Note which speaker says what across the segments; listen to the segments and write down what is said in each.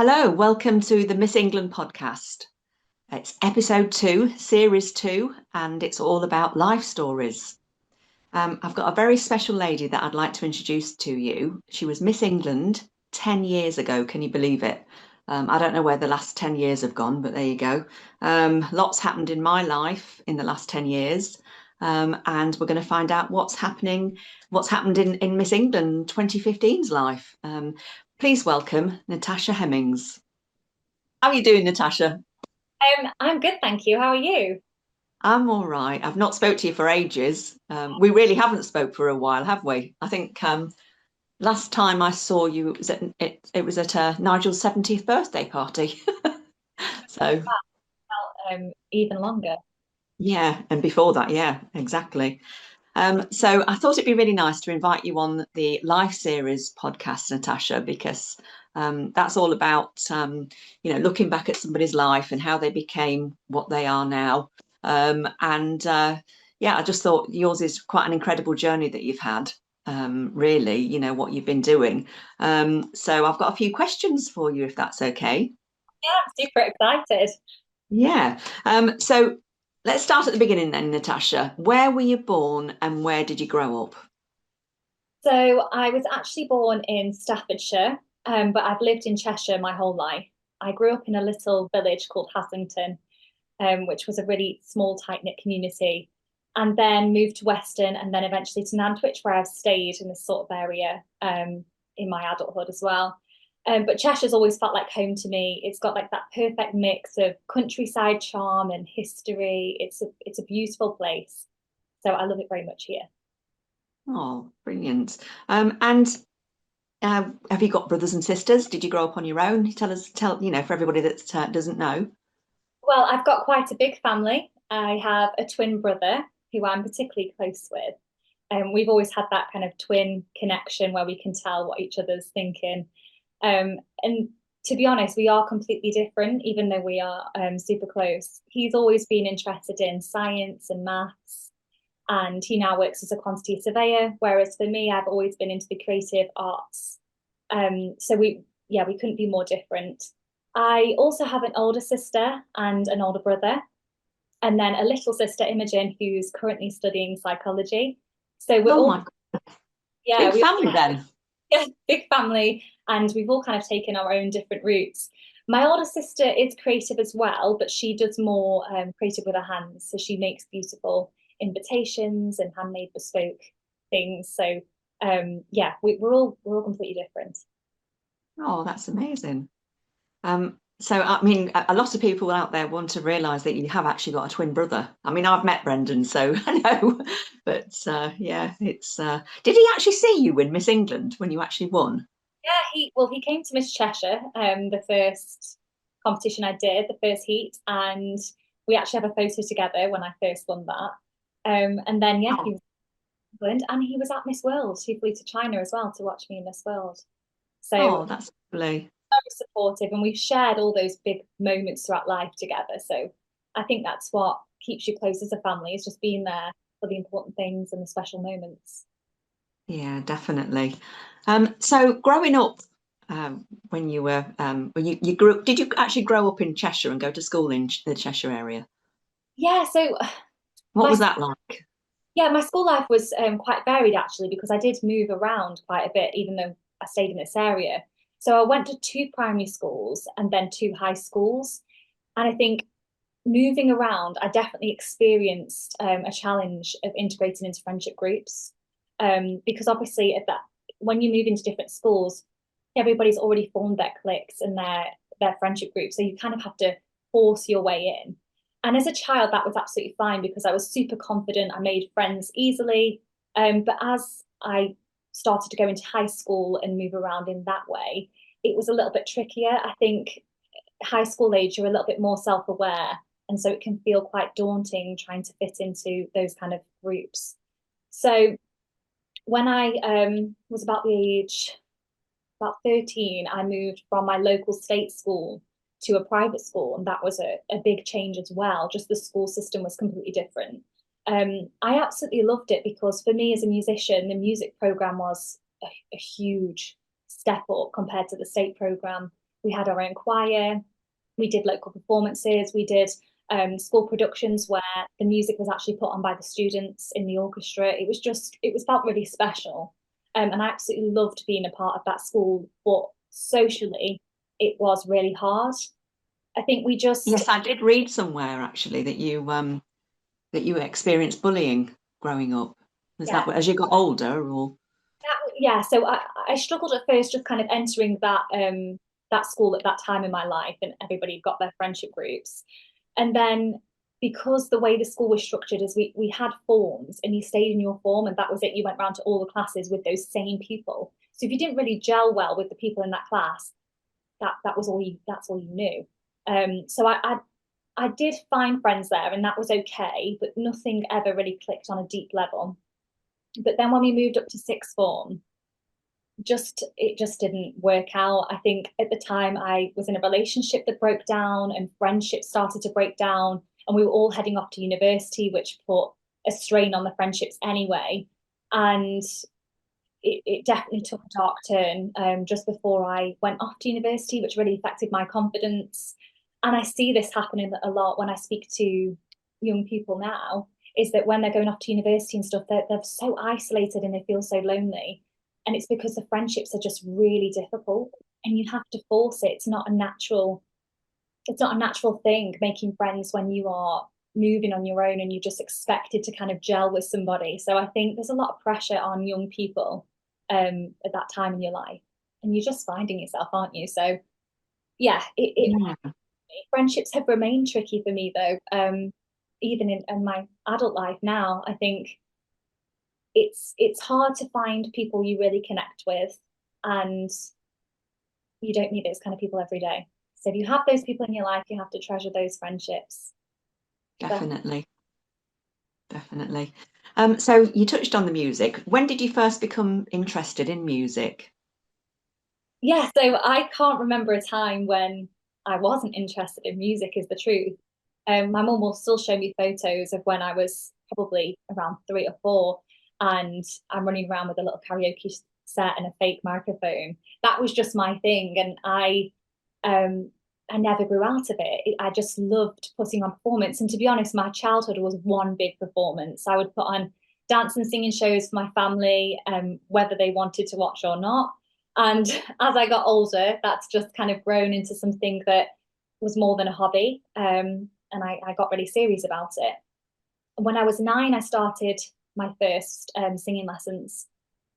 Speaker 1: Hello, welcome to the Miss England podcast. It's episode 2, series 2, and it's all about life stories. I've got a very special lady that I'd like to introduce to you. She was Miss England 10 years ago. Can you believe it? I don't know where the last 10 years have gone, but there you go. Lots happened in my life in the last 10 years. And we're going to find out what's happened in Miss England 2015's life. Please welcome Natasha Hemmings. How are you doing, Natasha?
Speaker 2: I'm good, thank you. How are you?
Speaker 1: I'm all right. I've not spoke to you for ages. We really haven't spoke for a while, have we? I think last time I saw you it was at Nigel's 70th birthday party. So
Speaker 2: Even longer.
Speaker 1: yeah, and before that, yeah, exactly. So I thought it'd be really nice to invite you on the Life Series podcast, Natasha, because that's all about looking back at somebody's life and how they became what they are now. And yeah, I just thought yours is quite an incredible journey that you've had. Really, what you've been doing. So I've got a few questions for you, if that's okay.
Speaker 2: Yeah, I'm super excited.
Speaker 1: Yeah. So let's start at the beginning then, Natasha. Where were you born and where did you grow up?
Speaker 2: So I was actually born in Staffordshire, but I've lived in Cheshire my whole life. I grew up in a little village called Haslington, which was a really small, tight-knit community, and then moved to Weston and then eventually to Nantwich, where I've stayed in this sort of area in my adulthood as well. But Cheshire's always felt like home to me. It's got like that perfect mix of countryside charm and history. It's a beautiful place. So I love it very much here.
Speaker 1: Oh, brilliant. And have you got brothers and sisters? Did you grow up on your own? For everybody that doesn't know.
Speaker 2: Well, I've got quite a big family. I have a twin brother who I'm particularly close with. We've always had that kind of twin connection where we can tell what each other's thinking. And to be honest, we are completely different, even though we are super close. He's always been interested in science and maths, and he now works as a quantity surveyor. Whereas for me, I've always been into the creative arts. So we couldn't be more different. I also have an older sister and an older brother, and then a little sister, Imogen, who's currently studying psychology. So we're
Speaker 1: Oh
Speaker 2: all,
Speaker 1: my,
Speaker 2: yeah,
Speaker 1: big
Speaker 2: we
Speaker 1: family then.
Speaker 2: yeah, big family, and we've all kind of taken our own different routes. My older sister is creative as well, but she does more creative with her hands. So she makes beautiful invitations and handmade bespoke things. So yeah, we're all completely different.
Speaker 1: Oh, that's amazing. So I mean, a lot of people out there want to realise that you have actually got a twin brother. I mean, I've met Brendan, so I know. But yeah, it's. Did he actually see you win Miss England when you actually won?
Speaker 2: Yeah, he came to Miss Cheshire, the first competition I did, the first heat, and we actually have a photo together when I first won that. And then yeah, he
Speaker 1: Oh,
Speaker 2: was in England and he was at Miss World. He flew to China as well to watch me in Miss World. So
Speaker 1: oh,
Speaker 2: very
Speaker 1: that's lovely.
Speaker 2: supportive, and we've shared all those big moments throughout life together. So I think that's what keeps you close as a family, is just being there for the important things and the special moments.
Speaker 1: Yeah, definitely. So growing up, when you grew up, did you actually grow up in Cheshire and go to school in the Cheshire area?
Speaker 2: Yeah, so
Speaker 1: What
Speaker 2: my
Speaker 1: was that like?
Speaker 2: yeah, my school life was quite varied actually because I did move around quite a bit, even though I stayed in this area. So I went to two primary schools and then two high schools. And I think moving around, I definitely experienced a challenge of integrating into friendship groups. Because obviously at that when you move into different schools, everybody's already formed their cliques and their friendship groups. So you kind of have to force your way in. And as a child, that was absolutely fine because I was super confident. I made friends easily. But as I started to go into high school and move around in that way, it was a little bit trickier. I think high school age, you're a little bit more self-aware. And so it can feel quite daunting trying to fit into those kind of groups. So when I was about the age, about 13, I moved from my local state school to a private school. And that was a big change as well. Just the school system was completely different. I absolutely loved it because for me as a musician, the music program was a huge step up compared to the state program. We had our own choir. We did local performances. We did school productions where the music was actually put on by the students in the orchestra. It felt really special. And I absolutely loved being a part of that school, but socially, it was really hard. I think we just...
Speaker 1: Yes, I did read somewhere actually that you experienced bullying growing up. Was
Speaker 2: Yeah.
Speaker 1: that as you got older, or?
Speaker 2: Yeah, so I struggled at first just kind of entering that school at that time in my life, and everybody got their friendship groups. And then because the way the school was structured is we had forms, and you stayed in your form, and that was it. You went around to all the classes with those same people. So if you didn't really gel well with the people in that class, that's all you knew. So I did find friends there, and that was okay, but nothing ever really clicked on a deep level. But then when we moved up to sixth form, it just didn't work out. I think at the time I was in a relationship that broke down, and friendships started to break down, and we were all heading off to university, which put a strain on the friendships anyway. And it definitely took a dark turn just before I went off to university, which really affected my confidence. And I see this happening a lot when I speak to young people now, is that when they're going off to university and stuff, they're so isolated and they feel so lonely. And it's because the friendships are just really difficult, and you have to force it. It's not a natural thing, making friends when you are moving on your own and you're just expected to kind of gel with somebody. So I think there's a lot of pressure on young people at that time in your life, and you're just finding yourself, aren't you? So yeah, friendships have remained tricky for me though. Even in my adult life now, I think it's hard to find people you really connect with, and you don't meet those kind of people every day. So if you have those people in your life, you have to treasure those friendships.
Speaker 1: Definitely. Definitely. So you touched on the music. When did you first become interested in music?
Speaker 2: Yeah, so I can't remember a time when I wasn't interested in music, is the truth. My mum will still show me photos of when I was probably around 3 or 4, and I'm running around with a little karaoke set and a fake microphone. That was just my thing, and I never grew out of it. I just loved putting on performance. And to be honest, my childhood was one big performance. I would put on dance and singing shows for my family, whether they wanted to watch or not. And as I got older, that's just kind of grown into something that was more than a hobby. And I got really serious about it. When I was 9, I started my first singing lessons.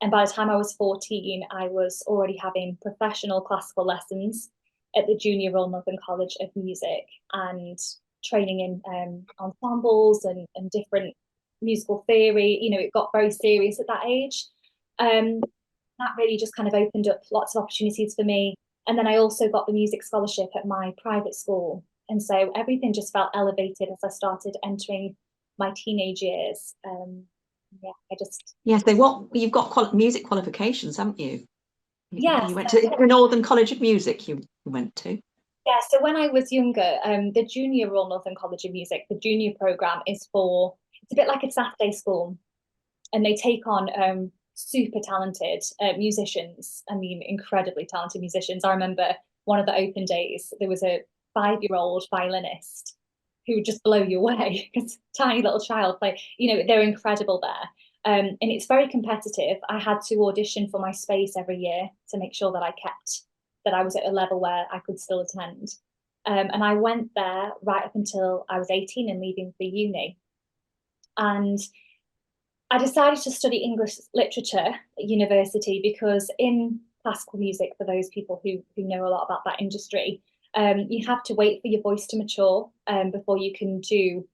Speaker 2: And by the time I was 14, I was already having professional classical lessons at the Junior Royal Northern College of Music, and training in ensembles and different musical theory. You know, it got very serious at that age. That really just kind of opened up lots of opportunities for me. And then I also got the music scholarship at my private school. And so everything just felt elevated as I started entering my teenage years.
Speaker 1: Yes, you've got music qualifications, haven't you?
Speaker 2: Yes.
Speaker 1: You went to the Northern College of Music. You went to.
Speaker 2: Yeah, so when I was younger, the Junior Royal Northern College of Music, the junior program it's a bit like a Saturday school, and they take on super talented musicians. I mean, incredibly talented musicians. I remember one of the open days, there was a 5-year-old violinist who would just blow you away. Because tiny little child play, they're incredible there. And it's very competitive. I had to audition for my space every year to make sure that I was at a level where I could still attend. And I went there right up until I was 18 and leaving for uni. And I decided to study English literature at university because in classical music, for those people who know a lot about that industry, you have to wait for your voice to mature before you can do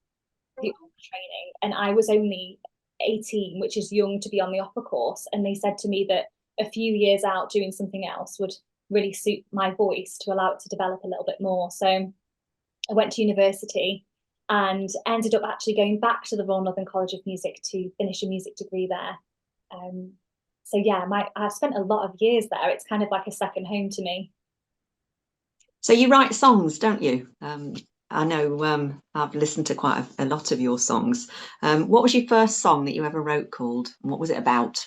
Speaker 2: the opera training. And I was only 18, which is young to be on the opera course. And they said to me that a few years out doing something else would really suit my voice to allow it to develop a little bit more. So I went to university and ended up actually going back to the Royal Northern College of Music to finish a music degree there. So yeah, I've spent a lot of years there. It's kind of like a second home to me.
Speaker 1: So you write songs, don't you? I know I've listened to quite a lot of your songs. What was your first song that you ever wrote called? And what was it about?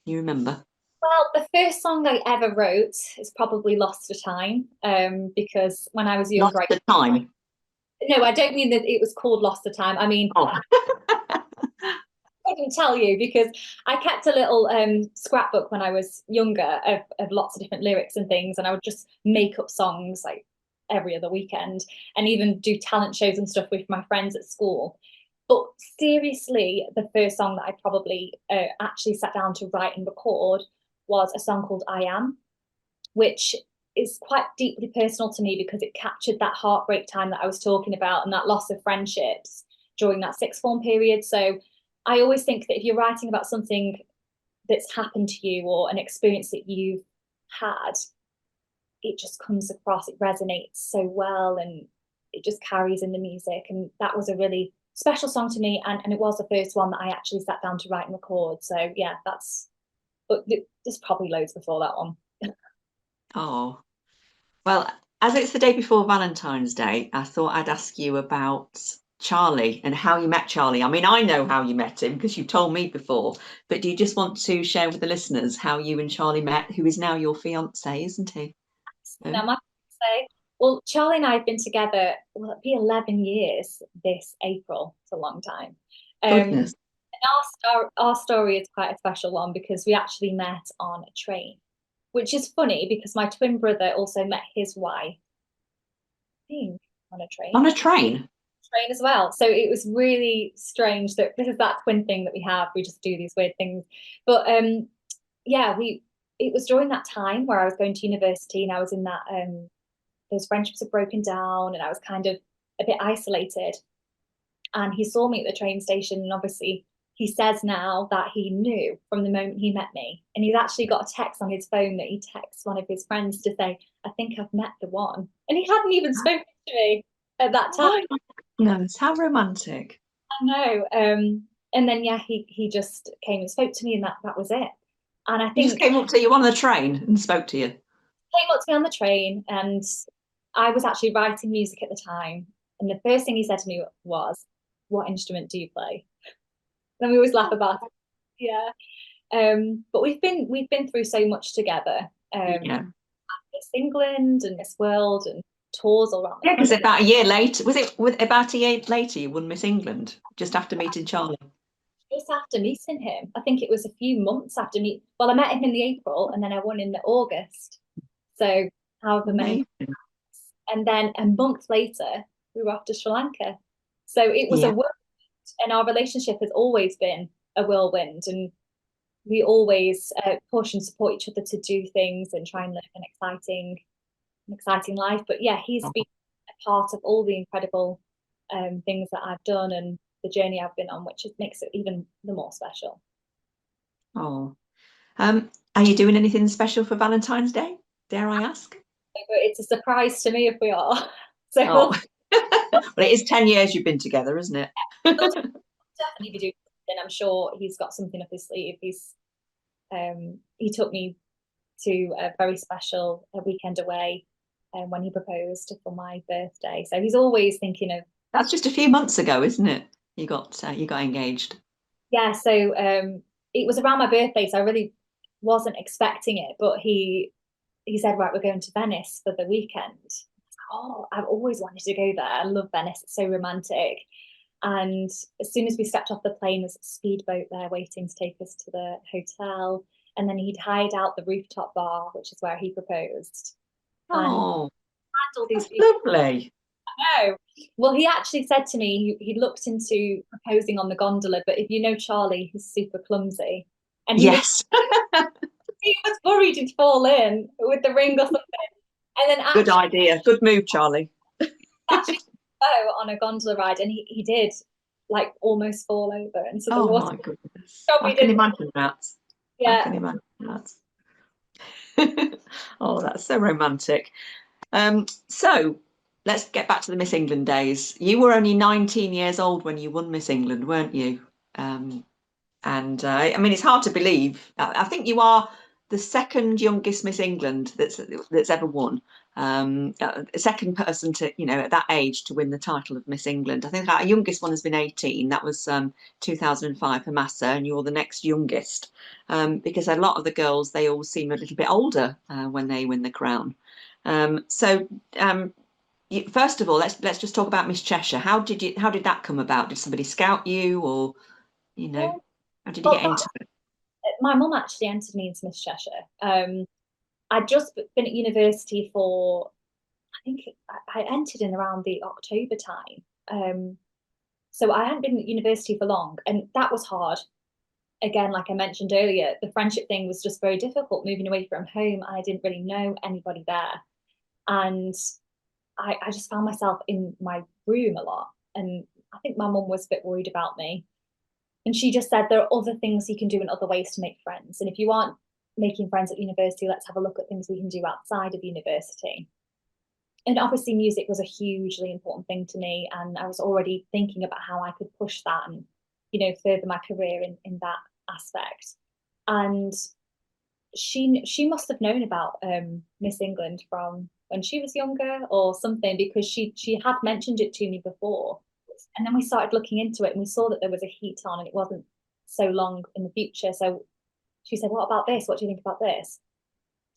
Speaker 1: You remember?
Speaker 2: Well, the first song I ever wrote is probably Lost to Time, because when I was
Speaker 1: Lost
Speaker 2: younger,
Speaker 1: the time.
Speaker 2: no, I don't mean that it was called Lost to Time. I mean,
Speaker 1: Oh,
Speaker 2: I couldn't tell you because I kept a little scrapbook when I was younger of lots of different lyrics and things, and I would just make up songs like every other weekend and even do talent shows and stuff with my friends at school. But seriously, the first song that I probably actually sat down to write and record was a song called I Am, which is quite deeply personal to me because it captured that heartbreak time that I was talking about and that loss of friendships during that sixth form period. So I always think that if you're writing about something that's happened to you or an experience that you've had, it just comes across, it resonates so well and it just carries in the music. And that was a really special song to me. And it was the first one that I actually sat down to write and record. So yeah, but there's probably loads before that one.
Speaker 1: oh. Well, as it's the day before Valentine's Day, I thought I'd ask you about Charlie and how you met Charlie. I mean, I know how you met him because you told me before, but do you just want to share with the listeners how you and Charlie met, who is now your fiance, isn't he?
Speaker 2: Now, my say, well, Charlie and I have been together, well, it'll be 11 years this April. It's a long time.
Speaker 1: Goodness.
Speaker 2: And our story is quite a special one because we actually met on a train, which is funny because my twin brother also met his wife, I think, on a
Speaker 1: On
Speaker 2: train.
Speaker 1: a train?
Speaker 2: Train as well. So it was really strange that this is that twin thing that we have. We just do these weird things. But yeah, it was during that time where I was going to university and I was in that those friendships had broken down and I was kind of a bit isolated. And he saw me at the train station and obviously he says now that he knew from the moment he met me. And he's actually got a text on his phone that he texts one of his friends to say, I think I've met the one. And he hadn't even spoken to me at that time.
Speaker 1: Oh, goodness, how romantic.
Speaker 2: I know. And then yeah, he just came and spoke to me, and that was it. And I
Speaker 1: He just
Speaker 2: think
Speaker 1: came up to you on the train and spoke to you.
Speaker 2: came up to me on the train, and I was actually writing music at the time. And the first thing he said to me was, "What instrument do you play?" And we always laugh about it. Yeah. But we've been through so much together.
Speaker 1: Yeah.
Speaker 2: Miss England and Miss World and tours all around the
Speaker 1: Yeah, because
Speaker 2: country.
Speaker 1: about a year later, was it about a year later you won Miss England, just after meeting Charlie?
Speaker 2: Just after meeting him, I think it was a few months after meet. Well, I met him in the April, and then I won in the August. So however many,
Speaker 1: Amazing.
Speaker 2: and then a month later we were off to Sri Lanka. So it was a
Speaker 1: Yeah.
Speaker 2: whirlwind, and our relationship has always been a whirlwind, and we always push and support each other to do things and try and live an exciting life. But yeah, he's been a part of all the incredible things that I've done and the journey I've been on, which makes it even the more special.
Speaker 1: Oh. Are you doing anything special for Valentine's Day? Dare I ask?
Speaker 2: But it's a surprise to me if we are. So
Speaker 1: Oh. Well, it is 10 years you've been together, isn't it?
Speaker 2: we'll definitely be doing something. I'm sure he's got something up his sleeve. He took me to a very special weekend away when he proposed for my birthday. So he's always thinking of.
Speaker 1: That's just a few months ago, isn't it? You got engaged.
Speaker 2: Yeah, so it was around my birthday, so I really wasn't expecting it. But he said, right, we're going to Venice for the weekend. I was like, oh, I've always wanted to go there. I love Venice. It's so romantic. And as soon as we stepped off the plane, there's a speedboat there waiting to take us to the hotel. And then he'd hired out the rooftop bar, which is where he proposed. And
Speaker 1: Oh,
Speaker 2: all these
Speaker 1: that's
Speaker 2: people.
Speaker 1: lovely.
Speaker 2: No. Well, he actually said to me he looked into proposing on the gondola, but if you know Charlie, he's super clumsy. And
Speaker 1: Yes.
Speaker 2: he was worried he'd fall in with the ring or something. And then
Speaker 1: Good
Speaker 2: actually,
Speaker 1: idea. Good move, Charlie.
Speaker 2: actually go on a gondola ride, and he did like almost fall over into the
Speaker 1: Oh
Speaker 2: water.
Speaker 1: my goodness. I
Speaker 2: Probably
Speaker 1: can
Speaker 2: didn't.
Speaker 1: imagine that. I
Speaker 2: Yeah.
Speaker 1: can imagine that. Oh, that's so romantic. So let's get back to the Miss England days. You were only 19 years old when you won Miss England, weren't you? And I mean, it's hard to believe. I think you are the second youngest Miss England that's ever won. Second person to, at that age to win the title of Miss England. I think our youngest one has been 18. That was 2005 for Massa, and you're the next youngest, because a lot of the girls, they all seem a little bit older when they win the crown. First of all, let's just talk about Miss Cheshire. How did that come about? Did somebody scout you, or how did you get into it?
Speaker 2: My mum actually entered me into Miss Cheshire. I'd just been at university for, I think I entered in around the October time. So I hadn't been at university for long, and that was hard. Again, like I mentioned earlier, the friendship thing was just very difficult, moving away from home. I didn't really know anybody there. And I just found myself in my room a lot. And I think my mum was a bit worried about me. And she just said, there are other things you can do and other ways to make friends. And if you aren't making friends at university, let's have a look at things we can do outside of university. And obviously music was a hugely important thing to me, and I was already thinking about how I could push that and further my career in that aspect. And she must have known about Miss England from when she was younger or something, because she had mentioned it to me before. And then we started looking into it, and we saw that there was a heat on and it wasn't so long in the future. So she said, what about this? What do you think about this?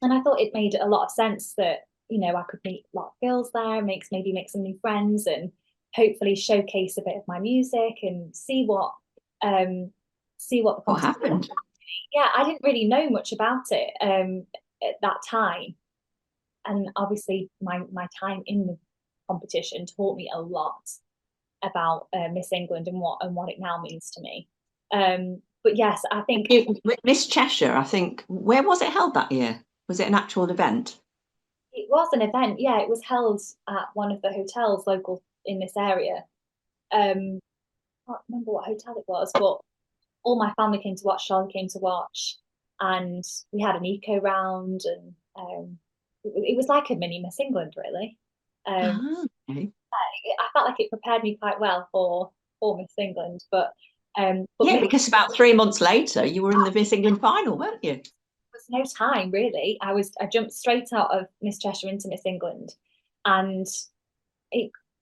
Speaker 2: And I thought it made a lot of sense that, I could meet a lot of girls there, maybe make some new friends, and hopefully showcase a bit of my music and see what
Speaker 1: happened.
Speaker 2: Yeah, I didn't really know much about it at that time. And obviously my time in the competition taught me a lot about Miss England and what it now means to me. But yes, I think
Speaker 1: Miss Cheshire, I think, where was it held that year? Was it an actual event?
Speaker 2: It was an event, yeah. It was held at one of the hotels local in this area. I can't remember what hotel it was, but all my family came to watch, Charlie came to watch, and we had an eco round, and it was like a mini Miss England, really.
Speaker 1: Okay.
Speaker 2: I felt like it prepared me quite well for Miss England, but
Speaker 1: yeah, because about 3 months later, you were in the Miss England final, weren't you?
Speaker 2: There was no time really. I jumped straight out of Miss Cheshire into Miss England, and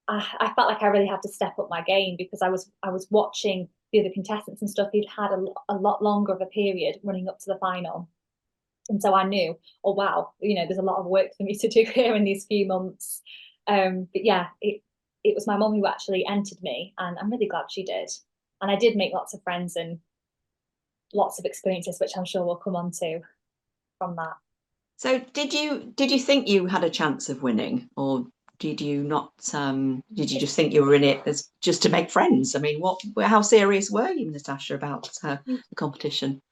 Speaker 2: I felt like I really had to step up my game, because I was watching the other contestants and stuff who'd had a lot longer of a period running up to the final. And so I knew, oh wow, there's a lot of work for me to do here in these few months. But yeah, it was my mum who actually entered me, and I'm really glad she did. And I did make lots of friends and lots of experiences, which I'm sure we'll come on to from that.
Speaker 1: So did you think you had a chance of winning, or did you not? Did you just think you were in it as just to make friends? I mean, how serious were you, Natasha, about the competition?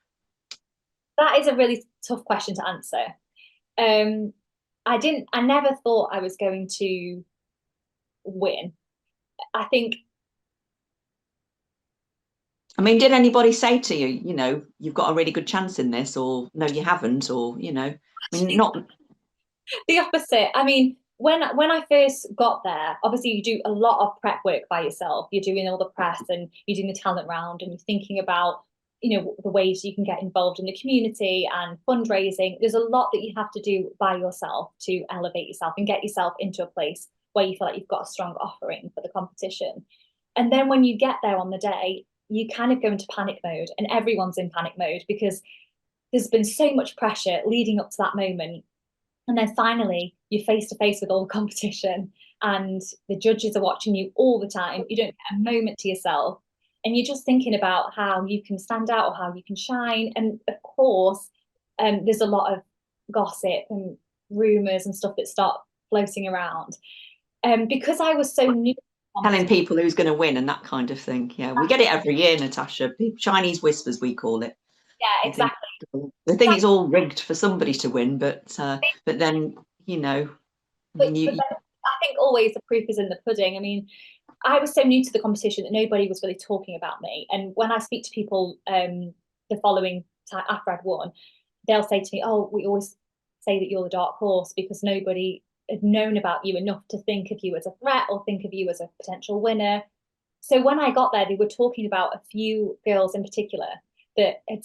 Speaker 2: That is a really tough question to answer. I never thought I was going to win.
Speaker 1: I mean, did anybody say to you, you've got a really good chance in this, or no, you haven't, or, I mean, not
Speaker 2: the opposite. I mean, when I first got there, obviously you do a lot of prep work by yourself. You're doing all the press, and you're doing the talent round, and you're thinking about, the ways you can get involved in the community and fundraising. There's a lot that you have to do by yourself to elevate yourself and get yourself into a place where you feel like you've got a strong offering for the competition. And then when you get there on the day, you kind of go into panic mode, and everyone's in panic mode, because there's been so much pressure leading up to that moment. And then finally, you're face to face with all the competition, and the judges are watching you all the time. You don't get a moment to yourself. And you're just thinking about how you can stand out or how you can shine. And of course, there's a lot of gossip and rumours and stuff that start floating around. Because I was so new.
Speaker 1: Telling people who's going to win and that kind of thing. Yeah, we get it every year, Natasha. Chinese whispers, we call it.
Speaker 2: Yeah, exactly.
Speaker 1: I think it's all rigged for somebody to win, but then
Speaker 2: But I think always the proof is in the pudding. I mean, I was so new to the competition that nobody was really talking about me. And when I speak to people the following time after I'd won, they'll say to me, "Oh, we always say that you're the dark horse because nobody had known about you enough to think of you as a threat or think of you as a potential winner." So when I got there, they were talking about a few girls in particular that had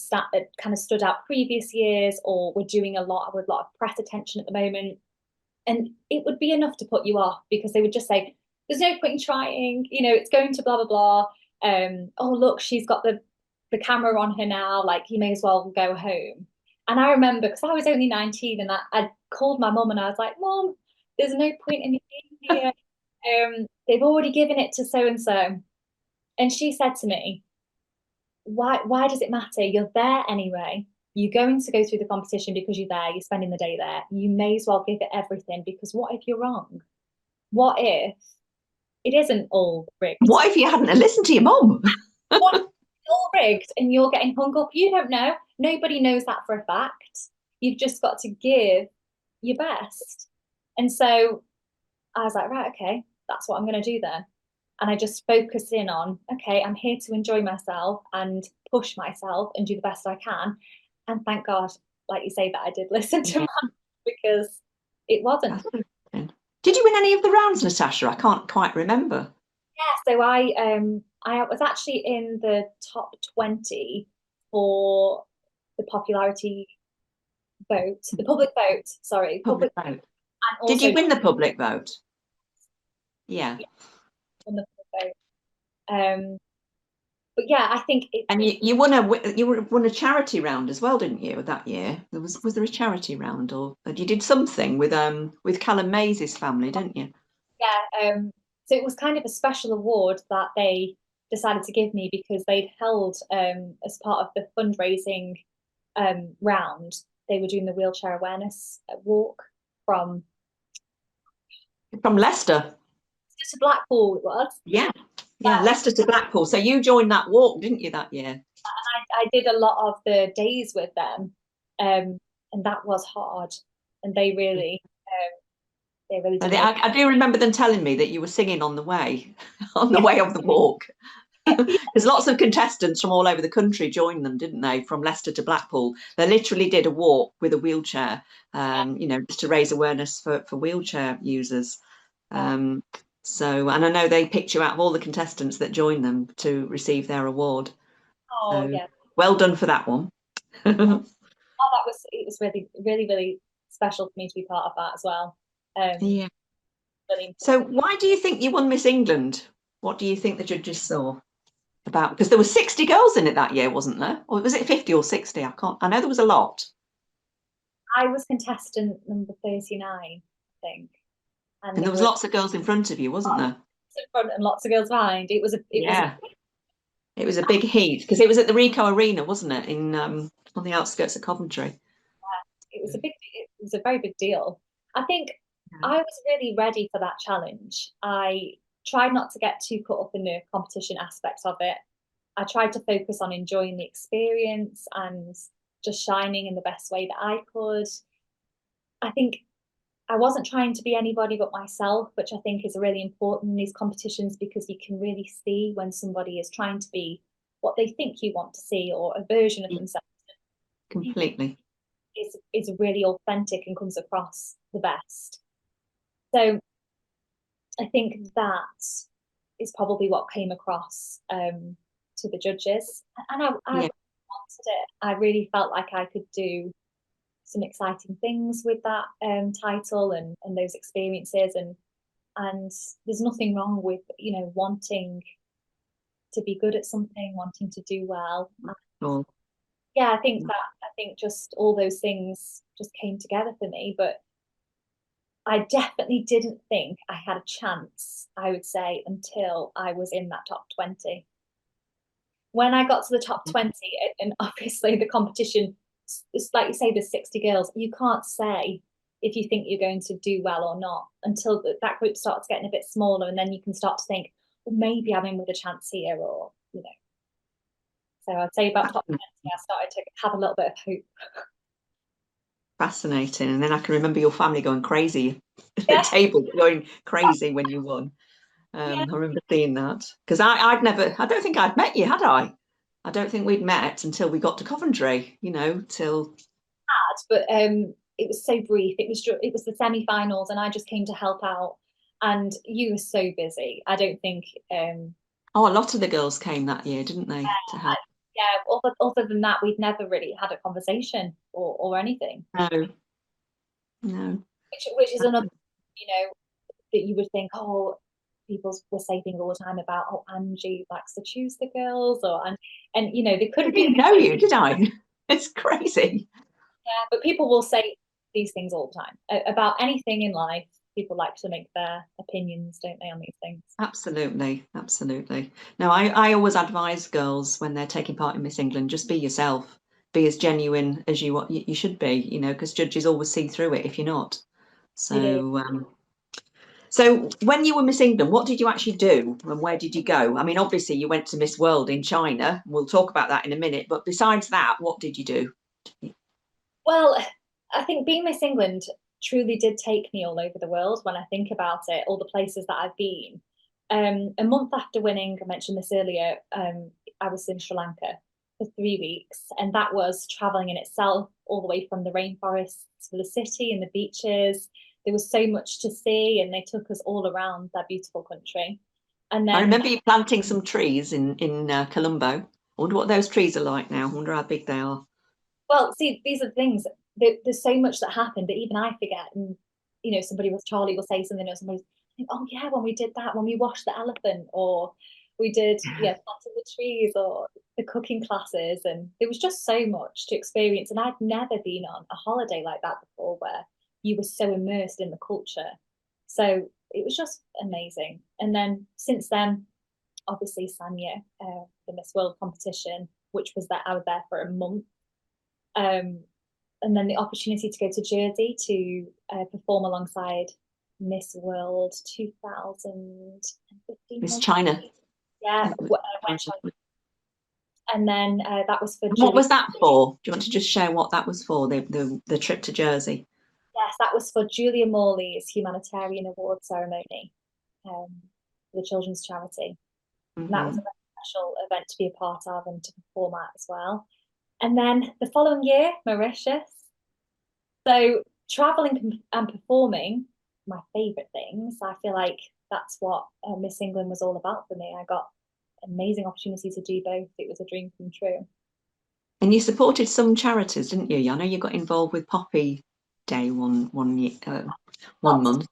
Speaker 2: kind of stood out previous years, or were doing with a lot of press attention at the moment. And it would be enough to put you off, because they would just say, there's no point in trying, you know, it's going to blah, blah, blah. Oh, look, she's got the camera on her now, like, you may as well go home. And I remember, because I was only 19, and I called my mum and I was like, Mum, there's no point in me being here. They've already given it to so-and-so. And she said to me, why does it matter? You're there anyway. You're going to go through the competition because you're there, you're spending the day there. You may as well give it everything, because what if you're wrong? What if it isn't all rigged?
Speaker 1: What if you hadn't listened to your mum?
Speaker 2: What if it's all rigged and you're getting hung up? You don't know. Nobody knows that for a fact. You've just got to give your best. And so I was like, right, okay, that's what I'm going to do then. And I just focus in on, okay, I'm here to enjoy myself and push myself and do the best I can. And thank God, like you say, that I did listen to mine, because it wasn't.
Speaker 1: Did you win any of the rounds, Natasha? I can't quite remember.
Speaker 2: Yeah, so I was actually in the top 20 for the popularity vote, the public vote, sorry.
Speaker 1: Public vote.
Speaker 2: And
Speaker 1: Did
Speaker 2: also
Speaker 1: you win the public vote? Yeah.
Speaker 2: on the public vote. But yeah, I think it.
Speaker 1: And you won a charity round as well, didn't you, that year? Was there a charity round, or you did something with Callum Mays' family, didn't you?
Speaker 2: Yeah, so it was kind of a special award that they decided to give me, because they'd held, as part of the fundraising round, they were doing the wheelchair awareness walk from
Speaker 1: Leicester
Speaker 2: to Blackpool. It was.
Speaker 1: Yeah, Leicester to Blackpool. So you joined that walk, didn't you, that year?
Speaker 2: I did a lot of the days with them, and that was hard. And they really did.
Speaker 1: I do remember them telling me that you were singing on the way, of the walk. There's lots of contestants from all over the country joined them, didn't they? From Leicester to Blackpool, they literally did a walk with a wheelchair, just to raise awareness for wheelchair users. So, and I know they picked you out of all the contestants that joined them to receive their award.
Speaker 2: Oh, yeah.
Speaker 1: Well done for that one.
Speaker 2: It was really, really, really special for me to be part of that as well.
Speaker 1: Yeah.
Speaker 2: Really.
Speaker 1: So why do you think you won Miss England? What do you think the judges saw about? Because there were 60 girls in it that year, wasn't there? Or was it 50 or 60? I know there was a lot.
Speaker 2: I was contestant number 39, I think.
Speaker 1: And there was lots of girls in front of you, wasn't there?
Speaker 2: In front and lots of girls behind. It was
Speaker 1: a big heat, because it was at the Ricoh Arena, wasn't it? In on the outskirts of Coventry.
Speaker 2: Yeah, it was a very big deal. I think I was really ready for that challenge. I tried not to get too caught up in the competition aspects of it. I tried to focus on enjoying the experience and just shining in the best way that I could. I think I wasn't trying to be anybody but myself, which I think is really important in these competitions, because you can really see when somebody is trying to be what they think you want to see, or a version of themselves.
Speaker 1: Completely.
Speaker 2: Is really authentic and comes across the best. So I think that is probably what came across to the judges. And I wanted it. I really felt like I could do some exciting things with that title and those experiences, and there's nothing wrong with wanting to be good at something, wanting to do well. Yeah, I think just all those things just came together for me. But I definitely didn't think I had a chance, I would say, until I was in that top 20. When I got to the top 20, and obviously the competition, it's like you say, there's 60 girls. You can't say if you think you're going to do well or not until that group starts getting a bit smaller, and then you can start to think, well, maybe I'm in with a chance here, or So I'd say about top 20, I started to have a little bit of hope.
Speaker 1: Fascinating. And then I can remember your family going crazy at the table, going crazy when you won. I remember seeing that, because I don't think I'd met you, had I? I don't think we'd met until we got to Coventry,
Speaker 2: But it was so brief. It was the semi-finals, and I just came to help out, and you were so busy. I don't think
Speaker 1: a lot of the girls came that year, didn't they, to help?
Speaker 2: Yeah, other than that, we'd never really had a conversation or anything.
Speaker 1: No.
Speaker 2: which is another, you know, that you would think, oh, people will say things all the time about, oh, Angie likes to choose the girls, or and you know, they
Speaker 1: I
Speaker 2: could be,
Speaker 1: didn't know you, did I? It's crazy.
Speaker 2: yeah, but people will say these things all the time about anything in life. People like to make their opinions, don't they, on these things?
Speaker 1: Absolutely, absolutely. No, I always advise girls when they're taking part in Miss England, just be yourself, be as genuine as you should be, you know, because judges always see through it if you're not.
Speaker 2: They do.
Speaker 1: So when you were Miss England, what did you actually do and where did you go? I mean, obviously you went to Miss World in China. We'll talk about that in a minute. But besides that, what did you do?
Speaker 2: Well, I think being Miss England truly did take me all over the world when I think about it, all the places that I've been. A month after winning, I mentioned this earlier, I was in Sri Lanka for 3 weeks, and that was traveling in itself, all the way from the rainforests to the city and the beaches. There was so much to see, and they took us all around that beautiful country. And
Speaker 1: I
Speaker 2: then,
Speaker 1: remember you planting some trees in Colombo. I wonder what those trees are like now. I wonder how big they are.
Speaker 2: well, see, these are the things. There's so much that happened that even I forget. And you know, Charlie will say something, or somebody, think, oh yeah, when we did that, when we washed the elephant, or we did, yeah, planting the trees, or the cooking classes, and there was just so much to experience. And I'd never been on a holiday like that before, where you were so immersed in the culture. So it was just amazing. And then since then, obviously Sanya, the Miss World competition, which was that I was there for a month. Um, and then the opportunity to go to Jersey to perform alongside Miss World 2015.
Speaker 1: Miss China.
Speaker 2: Yeah, went and then that was for
Speaker 1: What
Speaker 2: Julie.
Speaker 1: was that for? Do you want to just share what that was for, the trip to Jersey?
Speaker 2: Yes, that was for Julia Morley's humanitarian award ceremony, for the children's charity. And that was a very special event to be a part of and to perform at as well. And then the following year, Mauritius. So traveling and performing, my favourite things. I feel like that's what Miss England was all about for me. I got amazing opportunity to do both. It was a dream come true.
Speaker 1: And you supported some charities, didn't you? I know you got involved with Poppy Day one year, one month.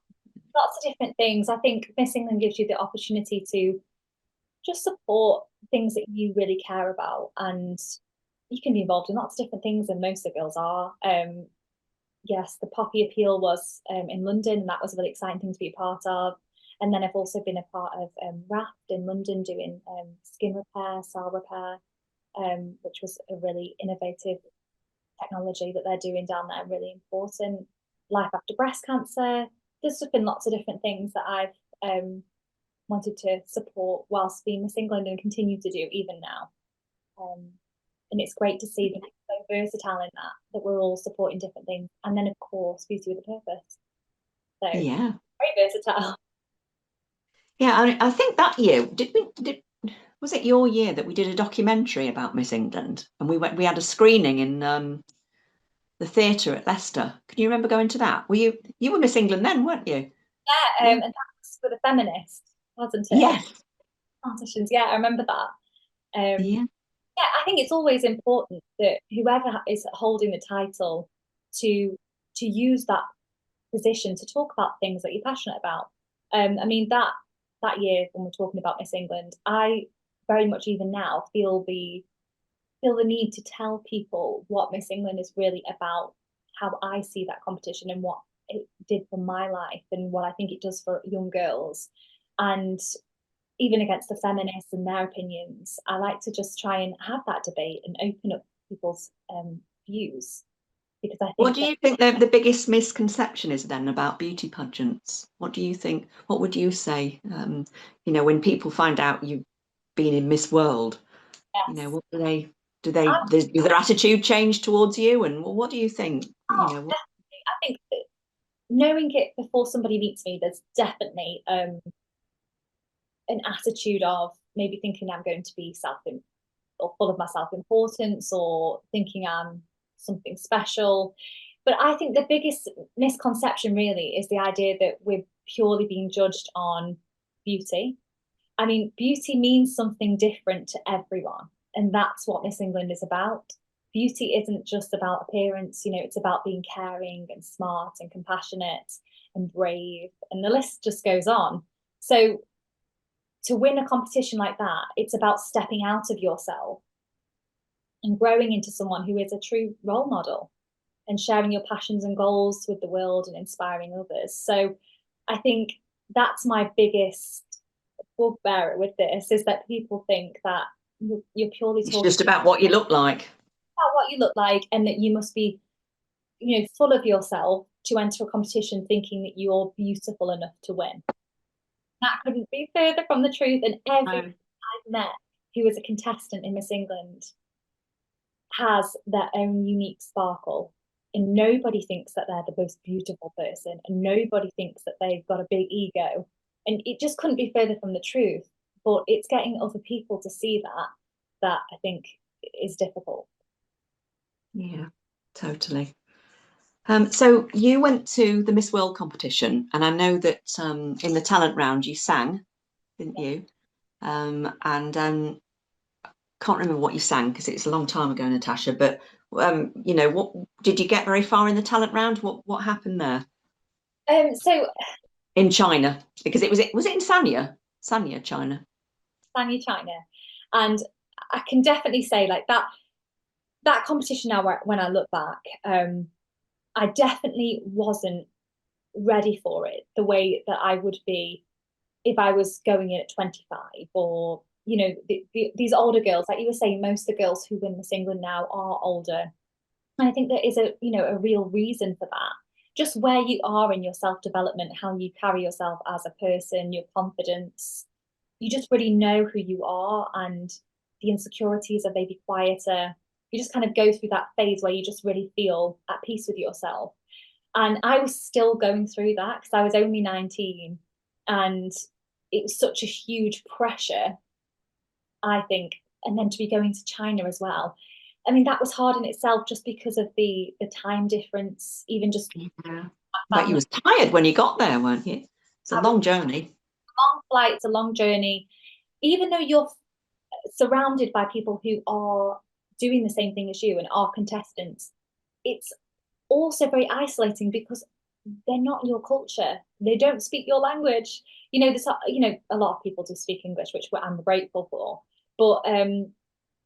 Speaker 2: Lots of different things. I think Miss England gives you the opportunity to just support things that you really care about, and you can be involved in lots of different things, and most of the girls are. Yes, the Poppy Appeal was in London, and that was a really exciting thing to be a part of. And then I've also been a part of Raft in London doing skin repair, cell repair, which was a really innovative technology that they're doing down there, really important. Life after breast cancer. There's just been lots of different things that I've wanted to support whilst being Miss England and continue to do even now. And it's great to see them so versatile in that we're all supporting different things. And then, of course, Beauty with a Purpose. So,
Speaker 1: Yeah.
Speaker 2: very versatile.
Speaker 1: Yeah, I think that year, was it your year that we did a documentary about Miss England? And we had a screening in the theatre at Leicester. Can you remember going to that? You were Miss England then, weren't you?
Speaker 2: Yeah, and that's for the feminist, wasn't it?
Speaker 1: Yes.
Speaker 2: Competitions. Yeah, I remember that.
Speaker 1: Yeah.
Speaker 2: Yeah, I think it's always important that whoever is holding the title to use that position to talk about things that you're passionate about. I mean that year when we're talking about Miss England, I very much even now feel the need to tell people what Miss England is really about, how I see that competition and what it did for my life and what I think it does for young girls. And even against the feminists and their opinions, I like to just try and have that debate and open up people's views. Because I think
Speaker 1: What do you think the biggest misconception is then about beauty pageants? What do you think? What would you say? When people find out you've been in Miss World,
Speaker 2: yes.
Speaker 1: what do their attitude change towards you? And what do you think?
Speaker 2: Definitely. I think that knowing it before somebody meets me, there's definitely an attitude of maybe thinking I'm going to be or full of my self-importance or thinking I'm something special. But I think the biggest misconception really is the idea that we're purely being judged on beauty. I mean, beauty means something different to everyone. And that's what Miss England is about. beauty isn't just about appearance, you know, it's about being caring and smart and compassionate and brave, and the list just goes on. So to win a competition like that, it's about stepping out of yourself and growing into someone who is a true role model and sharing your passions and goals with the world and inspiring others. So I think that's my biggest bugbear with this, is that people think that you're purely
Speaker 1: It's
Speaker 2: talking
Speaker 1: just about what you look like.
Speaker 2: about what you look like, and that you must be, you know, full of yourself to enter a competition thinking that you're beautiful enough to win. That couldn't be further from the truth. And everyone I've met who is a contestant in Miss England has their own unique sparkle. And nobody thinks that they're the most beautiful person, and nobody thinks that they've got a big ego. And it just couldn't be further from the truth. But it's getting other people to see that I think is difficult.
Speaker 1: Yeah, totally. So you went to the Miss World competition, and I know that in the talent round you sang, didn't you? And can't remember what you sang because it's a long time ago, Natasha. But you know, what did you get very far in the talent round? What happened there?
Speaker 2: So
Speaker 1: In China, because it was it in Sanya China.
Speaker 2: Sanya China, and I can definitely say like that competition now, when I look back, I definitely wasn't ready for it the way that I would be if I was going in at 25, or, you know, these older girls, like you were saying, most of the girls who win Miss England now are older. And I think there is a, you know, a real reason for that. Just where you are in your self-development, how you carry yourself as a person, your confidence, you just really know who you are, and the insecurities are maybe quieter. You just kind of go through that phase where you just really feel at peace with yourself. And I was still going through that because I was only 19, and it was such a huge pressure, I think. And then to be going to China as well. I mean, that was hard in itself just because of the time difference, even just
Speaker 1: Yeah. But you was tired when you got there, weren't you? It's a long journey.
Speaker 2: long flight, it's a long journey. Even though you're surrounded by people who are doing the same thing as you and are contestants, it's also very isolating because they're not your culture. They don't speak your language. You know, this, you know, a lot of people do speak English, which I'm grateful for. But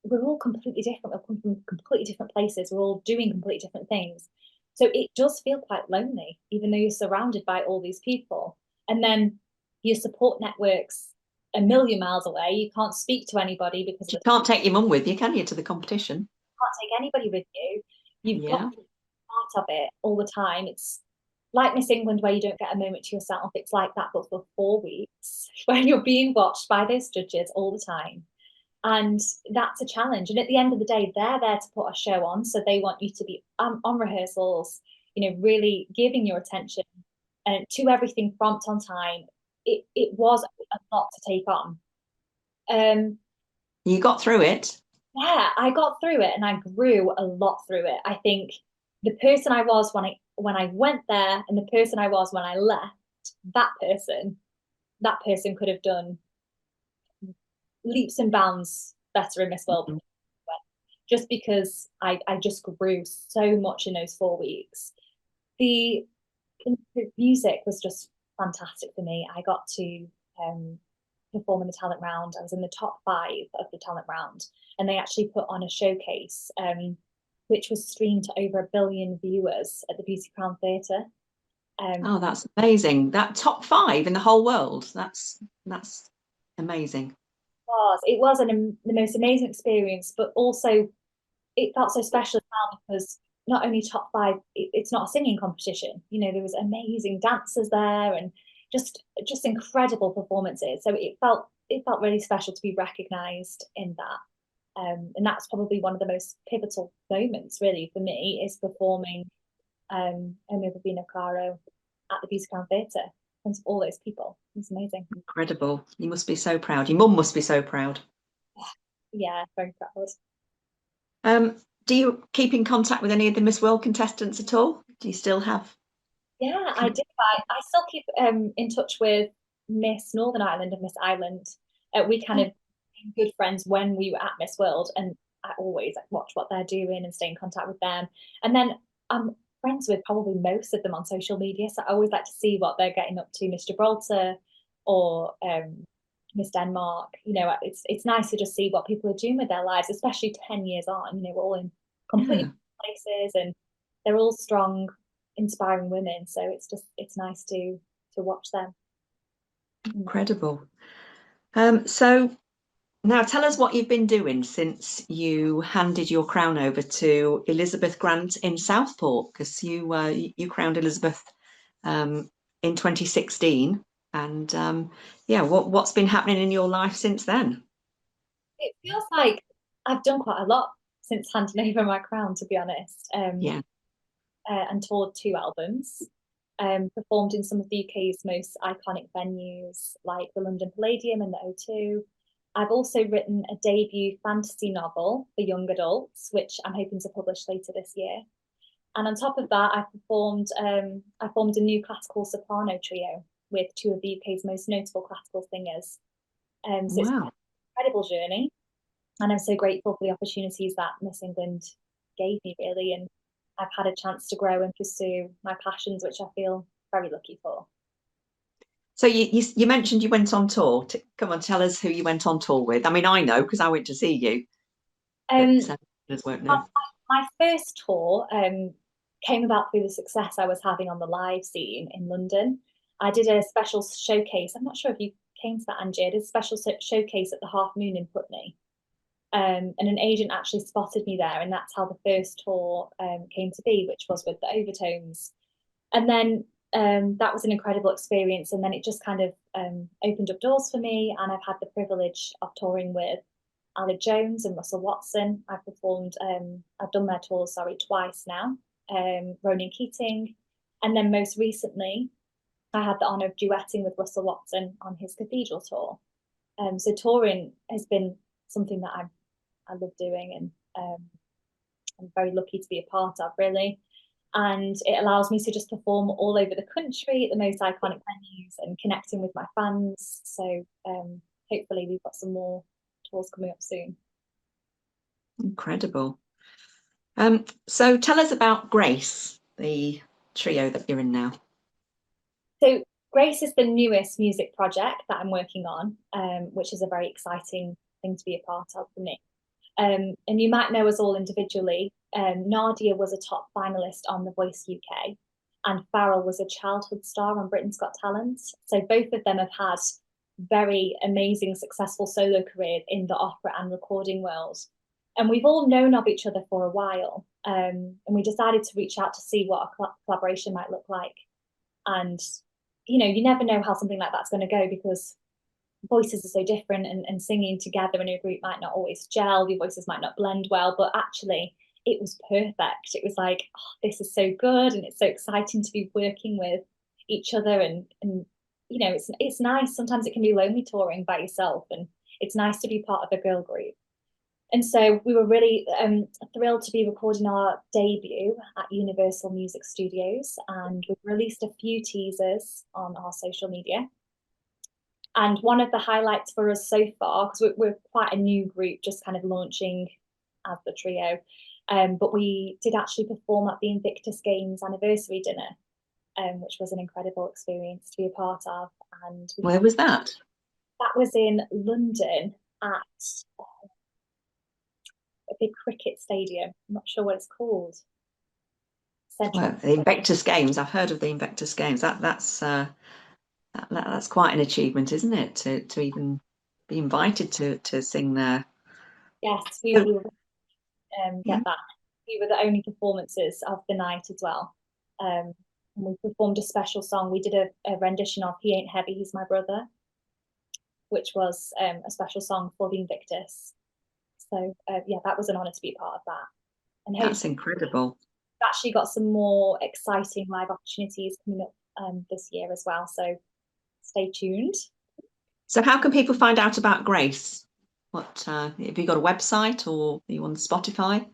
Speaker 2: we're all completely different. We come from completely different places. We're all doing completely different things. So it does feel quite lonely, even though you're surrounded by all these people. And then your support networks a million miles away. You can't speak to anybody because
Speaker 1: You can't take your mum with you, can you, to the competition?
Speaker 2: You can't take anybody with you. You've got to be part of it all the time. It's like Miss England, where you don't get a moment to yourself. It's like that, but for 4 weeks, where you're being watched by those judges all the time. And that's a challenge. And at the end of the day, they're there to put a show on. So they want you to be on rehearsals, you know, really giving your attention and to everything prompt on time. It was a lot to take on.
Speaker 1: You got through it.
Speaker 2: Yeah, I got through it, and I grew a lot through it. I think the person I was when I went there and the person I was when I left, that person could have done leaps and bounds better in Miss World, just because I just grew so much in those 4 weeks. The music was just fantastic for me. I got to perform in the talent round. I was in the top 5 of the talent round, and they actually put on a showcase, which was streamed to over 1 billion viewers at the Beauty Crown Theatre.
Speaker 1: Oh, that's amazing. That top 5 in the whole world. That's amazing.
Speaker 2: It was the most amazing experience, but also it felt so special as well because not only top 5, it's not a singing competition. You know, there was amazing dancers there and just incredible performances. So it felt really special to be recognised in that. And that's probably one of the most pivotal moments, really, for me, is performing Ome Bobina Caro at the Beauty Crown Theatre in front of all those people. It's amazing.
Speaker 1: Incredible. You must be so proud. Your mum must be so proud.
Speaker 2: Yeah, very proud.
Speaker 1: Do you keep in contact with any of the Miss World contestants at all? Do you still have?
Speaker 2: Yeah, I do. I still keep in touch with Miss Northern Ireland and Miss Ireland. We kind of became good friends when we were at Miss World, and I always watch what they're doing and stay in contact with them. And then I'm friends with probably most of them on social media, so I always like to see what they're getting up to, Miss Gibraltar or Miss Denmark. You know, it's nice to just see what people are doing with their lives, especially 10 years on. You know, we're all in completely
Speaker 1: Yeah.
Speaker 2: different places, and they're all strong, inspiring women. So it's nice to watch them.
Speaker 1: Incredible. So now tell us what you've been doing since you handed your crown over to Elizabeth Grant in Southport, because you crowned Elizabeth in 2016. And yeah, what's been happening in your life since then?
Speaker 2: It feels like I've done quite a lot since handing over my crown, to be honest.
Speaker 1: Yeah.
Speaker 2: And toured 2 albums. Performed in some of the UK's most iconic venues like the London Palladium and the O2. I've also written a debut fantasy novel for young adults, which I'm hoping to publish later this year. And on top of that, I formed a new classical soprano trio with 2 of the UK's most notable classical singers. So it's
Speaker 1: Wow.
Speaker 2: an incredible journey, and I'm so grateful for the opportunities that Miss England gave me, really. And I've had a chance to grow and pursue my passions, which I feel very lucky for.
Speaker 1: So you mentioned you went on tour. Come on, tell us who you went on tour with. I mean, I know because I went to see you, but others won't know.
Speaker 2: My first tour came about through the success I was having on the live scene in London. I did a special showcase. I'm not sure if you came to that, Angie. I did a special showcase at the Half Moon in Putney. And an agent actually spotted me there, and that's how the first tour came to be, which was with the Overtones. And then that was an incredible experience, and then it just kind of opened up doors for me, and I've had the privilege of touring with Aled Jones and Russell Watson. I've done their tours, twice now. Ronan Keating, and then most recently, I had the honour of duetting with Russell Watson on his Cathedral tour. So touring has been something that I love doing, and I'm very lucky to be a part of, really. And it allows me to just perform all over the country at the most iconic venues and connecting with my fans. So hopefully we've got some more tours coming up soon.
Speaker 1: Incredible. So tell us about Grace, the trio that you're in now.
Speaker 2: So Grace is the newest music project that I'm working on, which is a very exciting thing to be a part of for me. And you might know us all individually. Nadia was a top finalist on The Voice UK, and Farrell was a childhood star on Britain's Got Talent. So both of them have had very amazing, successful solo careers in the opera and recording world. And we've all known of each other for a while. And we decided to reach out to see what a collaboration might look like. And, you know, you never know how something like that's going to go, because voices are so different, and singing together in a group might not always gel, your voices might not blend well, but actually it was perfect. It was like, oh, this is so good, and it's so exciting to be working with each other, and you know, it's nice. Sometimes it can be lonely touring by yourself, and it's nice to be part of a girl group. And so we were really thrilled to be recording our debut at Universal Music Studios, and we've released a few teasers on our social media. And one of the highlights for us so far, because we're quite a new group, just kind of launching as the trio, but we did actually perform at the Invictus Games anniversary dinner, which was an incredible experience to be a part of. And
Speaker 1: where was that?
Speaker 2: That was in London at a big cricket stadium. I'm not sure what it's called.
Speaker 1: Well, the Invictus Games. I've heard of the Invictus Games. That's quite an achievement, isn't it? To even be invited to sing there.
Speaker 2: Yes, we will get that. We were the only performances of the night as well. And we performed a special song. We did a rendition of He Ain't Heavy, He's My Brother, which was a special song for the Invictus. So yeah, that was an honour to be part of that. And
Speaker 1: that's incredible.
Speaker 2: We've actually got some more exciting live opportunities coming up this year as well. So stay tuned.
Speaker 1: So how can people find out about Grace? What have you got a website, or are you on Spotify?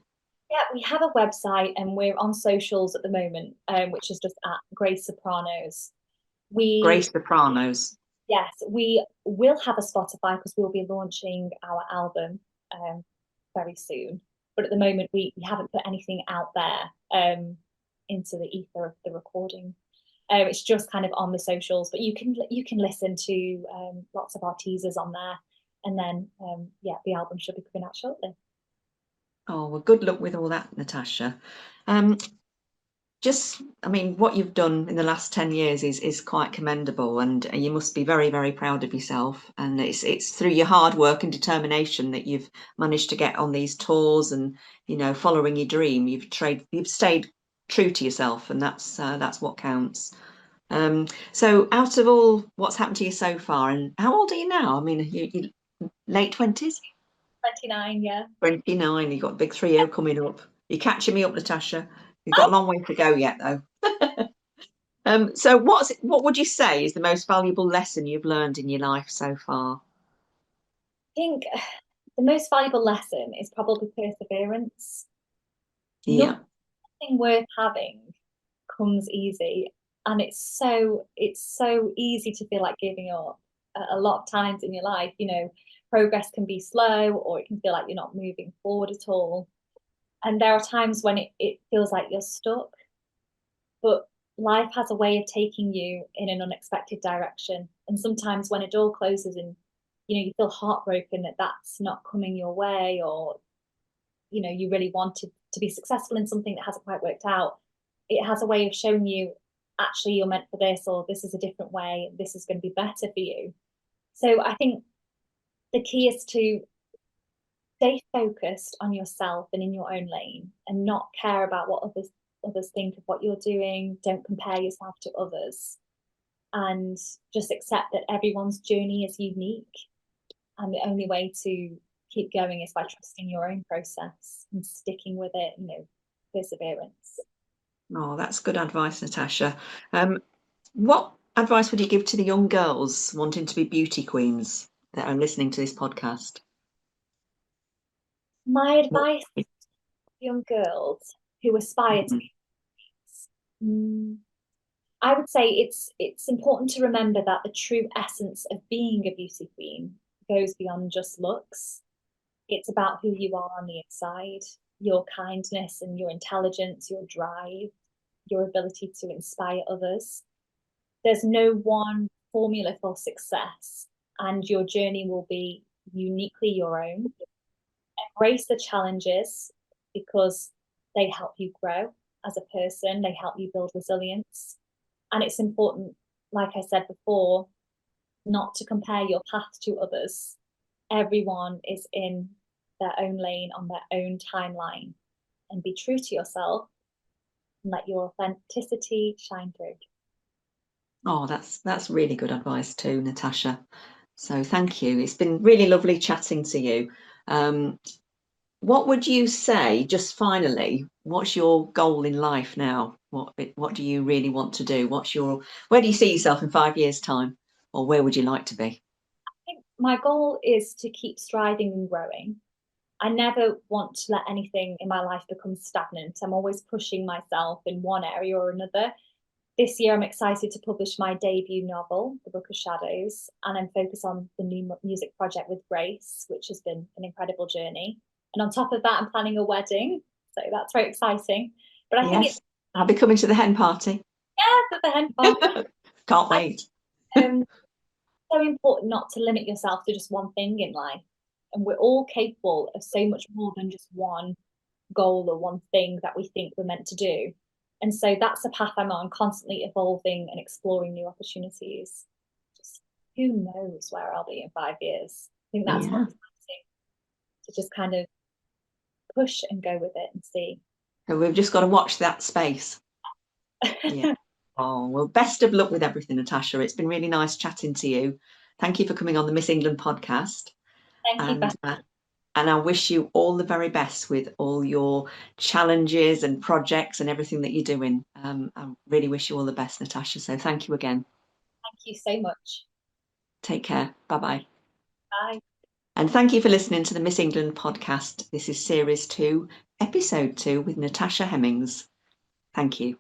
Speaker 2: Yeah, we have a website, and we're on socials at the moment, which is just at Grace Sopranos.
Speaker 1: Grace Sopranos.
Speaker 2: Yes, we will have a Spotify because we'll be launching our album very soon. But at the moment, we haven't put anything out there into the ether of the recording. It's just kind of on the socials, but you can listen to lots of our teasers on there, and then yeah, the album should be coming out shortly.
Speaker 1: Oh, well, good luck with all that, Natasha. I mean, what you've done in the last 10 years is quite commendable, and you must be very, very proud of yourself. And it's through your hard work and determination that you've managed to get on these tours and, you know, following your dream. You've stayed true to yourself, and that's what counts. So out of all what's happened to you so far, and how old are you now? I mean, you late 20s?
Speaker 2: 29, yeah.
Speaker 1: 29, you've got a big 3-0 coming up. You're catching me up, Natasha. You've got a long way to go yet, though. So what would you say is the most valuable lesson you've learned in your life so far?
Speaker 2: I think the most valuable lesson is probably perseverance.
Speaker 1: Yeah.
Speaker 2: Nothing worth having comes easy, and it's so easy to feel like giving up a lot of times in your life. You know, progress can be slow, or it can feel like you're not moving forward at all. And there are times when it feels like you're stuck, but life has a way of taking you in an unexpected direction. And sometimes when a door closes and you feel heartbroken that that's not coming your way, or you really wanted to be successful in something that hasn't quite worked out, it has a way of showing you actually you're meant for this, or this is a different way, this is going to be better for you. So I think the key is to stay focused on yourself and in your own lane, and not care about what others think of what you're doing. Don't compare yourself to others, and just accept that everyone's journey is unique, and the only way to keep going is by trusting your own process and sticking with it. Perseverance.
Speaker 1: Oh, that's good advice, Natasha. What advice would you give to the young girls wanting to be beauty queens that are listening to this podcast?
Speaker 2: My advice to young girls who aspire to be I would say it's important to remember that the true essence of being a beauty queen goes beyond just looks. It's about who you are on the inside, your kindness and your intelligence, your drive, your ability to inspire others. There's no one formula for success, and your journey will be uniquely your own. Embrace the challenges, because they help you grow as a person, they help you build resilience. And it's important, like I said before, not to compare your path to others. Everyone is in their own lane on their own timeline, and be true to yourself and let your authenticity shine through.
Speaker 1: Oh, that's really good advice too, Natasha. So thank you. It's been really lovely chatting to you. What would you say, just finally, what's your goal in life now? What do you really want to do? Where do you see yourself in 5 years' time? Or where would you like to be?
Speaker 2: I think my goal is to keep striving and growing. I never want to let anything in my life become stagnant. I'm always pushing myself in one area or another. This year, I'm excited to publish my debut novel, The Book of Shadows, and I'm focused on the new music project with Grace, which has been an incredible journey. And on top of that, I'm planning a wedding, so that's very exciting. But I think
Speaker 1: I'll be coming to the hen party.
Speaker 2: Yeah, the hen party.
Speaker 1: Can't wait.
Speaker 2: So important not to limit yourself to just one thing in life. And we're all capable of so much more than just one goal or one thing that we think we're meant to do. And so that's the path I'm on, constantly evolving and exploring new opportunities. Just who knows where I'll be in 5 years. I think that's what's exciting, to just kind of push and go with it and see.
Speaker 1: So we've just got to watch that space. Yeah. Oh, well, best of luck with everything, Natasha. It's been really nice chatting to you. Thank you for coming on the Miss England podcast.
Speaker 2: Thank you, Beth.
Speaker 1: And I wish you all the very best with all your challenges and projects and everything that you're doing. I really wish you all the best, Natasha. So thank you again.
Speaker 2: Thank you so much.
Speaker 1: Take care. Bye-bye.
Speaker 2: Bye.
Speaker 1: And thank you for listening to the Miss England podcast. This is Series 2, Episode 2 with Natasha Hemmings. Thank you.